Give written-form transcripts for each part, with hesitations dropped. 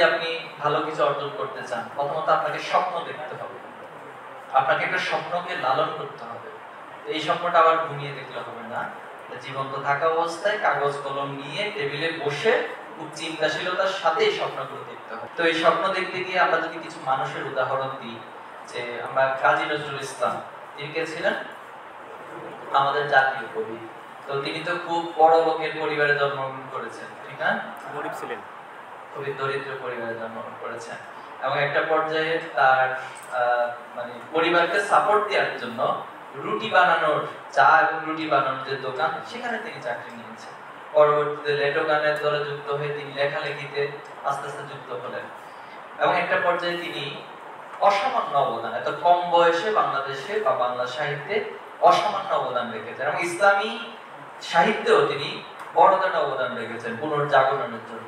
আপনি ভালো কিছু অর্জন করতে চান, প্রথমত আপনাকে স্বপ্ন দেখতে হবে, আপনাকে একটা স্বপ্নকে লালন করতে হবে। এই স্বপ্নটা আবার ঘুমিয়ে দেখলে হবে না, জীবন্ত থাকা অবস্থায় কাগজ কলম নিয়ে টেবিলে বসে খুব চিন্তাশীলতার সাথে এই স্বপ্নগুলো দেখতে হবে। তো এই স্বপ্ন দেখতে গিয়ে আমরা যদি কিছু মানুষের উদাহরণ দিই, যে আমরা কাজী নজরুল ইসলাম, তিনি কে ছিলেন? আমাদের জাতীয় কবি। তো তিনি তো খুব বড় লোকের পরিবারে জন্মগ্রহণ করেছেন, ঠিক না? গরিব ছিলেন, খুবই দরিদ্র পরিবারে জন্মগ্রহণ করেছেন এবং একটা পর্যায়ে তার মানে পরিবারকে সাপোর্ট দেওয়ার জন্য রুটি বানানোর, চা এবং রুটি বানানোর যে দোকান, সেখানে তিনি চাকরি নিয়েছেন। পরবর্তীতে লেটো গানের দলে যুক্ত হয়ে তিনি লেখালেখিতে আস্তে আস্তে যুক্ত হলেন এবং একটা পর্যায়ে তিনি অসামান্য অবদান, এত কম বয়সে বাংলাদেশে বা বাংলা সাহিত্যে অসামান্য অবদান রেখেছেন এবং ইসলামী সাহিত্যেও তিনি বড় ধরনের অবদান রেখেছেন পুনর্জাগরণের জন্য।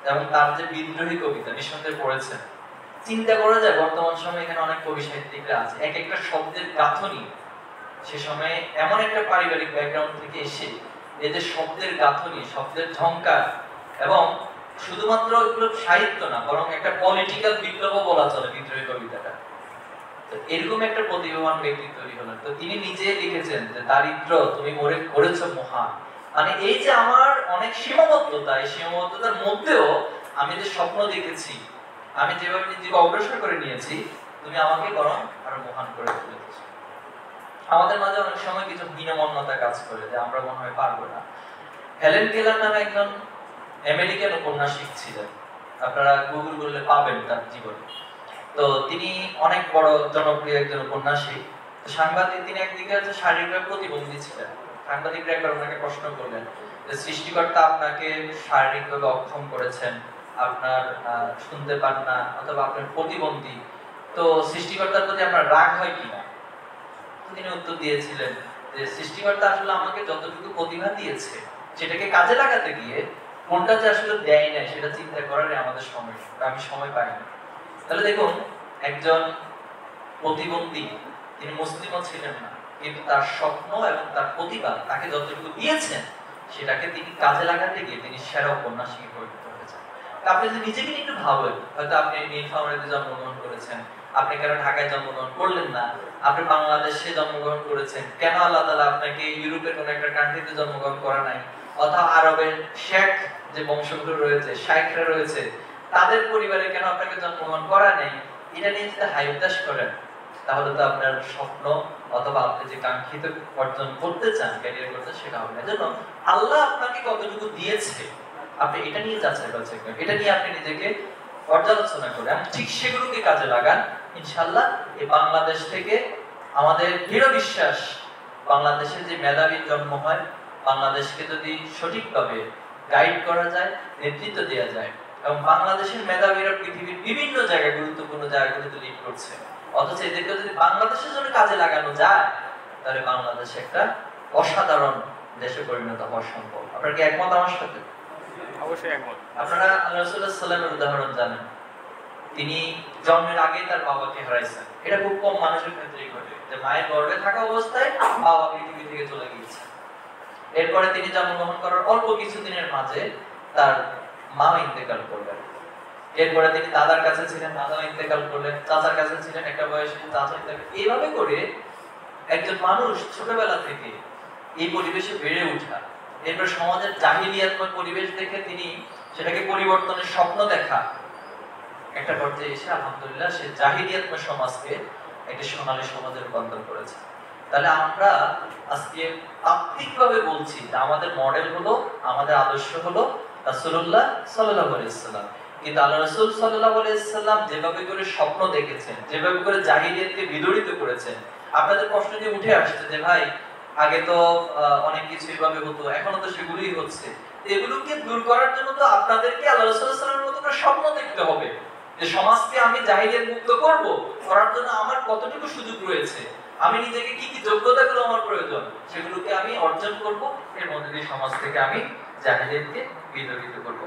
এবং তার যে বিদ্রোহী কবিতা নিঃসন্দেহে পড়েছেন, চিন্তা করা যায় বর্তমান সময়ে এখানে অনেক কবি সাহিত্যিকরা আছে, এক একটা শব্দের গাঁথনি সে সময়ে এমন একটা পারিবারিক ব্যাকগ্রাউন্ড থেকে এসে এই যে শব্দের গাঁথনি, শব্দের ঝংকার, এবং শুধুমাত্র এগুলো সাহিত্য না, বরং একটা পলিটিক্যাল বিপ্লবও বলা চলে বিদ্রোহী কবিতাটা। তো এরকম একটা প্রতিভাবান ব্যক্তি তৈরি হলেন। তো তিনি নিজে লিখেছেন যে দারিদ্র তুমি মরে করেছো মহান, মানে এই যে আমার অনেক সীমাবদ্ধতা, এই সীমাবদ্ধতার মধ্যেও আমি যে স্বপ্ন দেখেছি, আমি যেভাবে নিজেকে অগ্রসর করে নিয়েছি, তুমি আমাকে বরং আরো মহান করে তুলেছো। আমাদের মাঝে অনেক সময় কিছু হীনমন্যতা কাজ করে যে আমরা মনে হয় পারবো না। হেলেন কেলার নামে একজন আমেরিকান উপন্যাসিক ছিলেন, আপনারা গুগল করলে পাবেন তার জীবনী। তো তিনি অনেক বড় জনপ্রিয় একজন উপন্যাসিক। সাংবাদিক, তিনি একদিকে হচ্ছে শারীরিকভাবে প্রতিবন্ধী ছিলেন। সাংবাদিকরা একবার ওনাকে প্রশ্ন করলেন যে সৃষ্টিকর্তা আপনাকে শারীরিকভাবে অক্ষম করেছেন, আপনার শুনতে পান না অথবা আপনার প্রতিবন্ধী, তো সৃষ্টিকর্তার প্রতি আপনার রাগ হয় কিনা? তিনি উত্তর দিয়েছিলেন যে সৃষ্টিকর্তা আসলে আমাকে যতটুকু প্রতিভা দিয়েছে সেটাকে কাজে লাগাতে গিয়ে কোনটা যে আসলে দেয় না সেটা চিন্তা করার আমাদের সময়, আমি সময় পাই না। তাহলে দেখুন, একজন প্রতিবন্ধী, তিনি মুসলিমও ছিলেন না, কিন্তু তার স্বপ্ন এবং তার প্রতিভা তাকে যতটুকু দিয়েছেন সেটাকে তিনি কাজে লাগাতে গিয়ে তিনি সেরা উপন্যাসিক পরিণত হয়েছেন। আপনি যদি নিজেকে একটু ভাবেন, হয়তো আপনি নীলফামারীতে জন্মগ্রহণ করেছেন, আপনি কেন ঢাকায় জন্মগ্রহণ করলেন না? আপনি বাংলাদেশে জন্মগ্রহণ করেছেন, কেন আল্লাহ তাআলা আপনাকে ইউরোপের কোন একটা কান্ট্রিতে জন্মগ্রহণ করা নাই? অথবা আরবের শেখ যে বংশগুলো রয়েছে, শাইখরা রয়েছে, তাদের পরিবারে কেন আপনাকে জন্মগ্রহণ করা নেই? এটা নিয়ে যদি হাইতাশ করেন, তাহলে তো আপনার স্বপ্ন অথবা আপনি যে কাঙ্ক্ষিত অর্জন করতে চান, ক্যারিয়ার করতে, সেটা হবে না। এজন্য আল্লাহ আপনাকে কতটুকু দিয়েছে আপনি এটা নিয়ে যাচাই বাছাই করেন, এটা নিয়ে আপনি নিজেকে পর্যালোচনা করেন, ঠিক সেগুলোকে কাজে লাগান। ইনশাআল্লাহ এই বাংলাদেশ থেকে আমাদের দৃঢ় বিশ্বাস, বাংলাদেশে যে মেধাবীর জন্ম হয়, বাংলাদেশকে যদি সঠিকভাবে গাইড করা যায়, নেতৃত্ব দেওয়া যায়, এবং বাংলাদেশের মেধাবীরা পৃথিবীর বিভিন্ন জায়গায়, গুরুত্বপূর্ণ জায়গাগুলোতে লিড করছে, অথচ এদেরকে যদি বাংলাদেশের জন্য কাজে লাগানো যায়, তাহলে বাংলাদেশ একটা অসাধারণ দেশে পরিণত হওয়া সম্ভব। আপনারা কি একমত আমার সাথে? অবশ্যই একমত। আপনারা আল্লাহ রাসূলুল্লাহ সাল্লাল্লাহু আলাইহি ওয়াসাল্লামের উদাহরণ জানেন, তিনি জন্মের আগে তার বাবাকে হারাইছেন। এটা খুব কম মানুষের ক্ষেত্রেই ঘটে যে মায়ের গর্ভে থাকা অবস্থায় বাবা পৃথিবী থেকে চলে গিয়েছে। এরপরে তিনি জন্মগ্রহণ করার অল্প কিছুদিনের মাঝে তার মা ইন্তেকাল করলেন। এরপরে তিনি দাদার কাছে ছিলেন, দাদা ইন্তেকাল করলেন, চাচার কাছে ছিলেন, একটা বয়সে চাচা ইন্তেকাল। এইভাবে করে একজন মানুষ ছোটবেলা থেকে এই পরিবেশে বেড়ে ওঠা, এরপর সমাজের জাহিলিয়াতময় পরিবেশ দেখে তিনি সেটাকে পরিবর্তনের স্বপ্ন দেখা, একটা পর্যায়ে এসে আলহামদুলিল্লাহ সে জাহিলিয়াতময় সমাজকে একটা সোনালী সমাজে রূপান্তর করেছে। তাহলে আমরা আজকে তাত্ত্বিকভাবে বলছি যে আমাদের মডেল হলো, আমাদের আদর্শ হলো রাসূলুল্লাহ সাল্লাল্লাহু আলাইহি ওয়াসাল্লাম। কিন্তু আল্লাহ রাসূল সাল্লাল্লাহু আলাইহি ওয়াসাল্লাম যেভাবে করে স্বপ্ন দেখেছেন, যেভাবে করে জাহিলিয়াতকে বিদরিত করেছেন, আপনাদের প্রশ্ন যে উঠে আসছে যে ভাই আগে তো অনেক কিছু এইভাবে হতো, এখনো তো সেগুলোই হচ্ছে, এগুলোকে দূর করার জন্য তো আপনাদেরকে আল্লাহ রাসূল সাল্লাল্লাহু আলাইহি ওয়াসাল্লামের মতো করে স্বপ্ন দেখতে হবে যে সমাজকে আমি জাহিলিয়াত মুক্ত করব, করার জন্য আমার কতটুকু সুযোগ রয়েছে, আমি নিজেকে কি কি যোগ্যতাগুলো আমার প্রয়োজন সেগুলোকে আমি অর্জন করব, এর মধ্যে দিয়ে সমাজ থেকে আমি জাহিলিয়াতকে বিতাড়িত করব।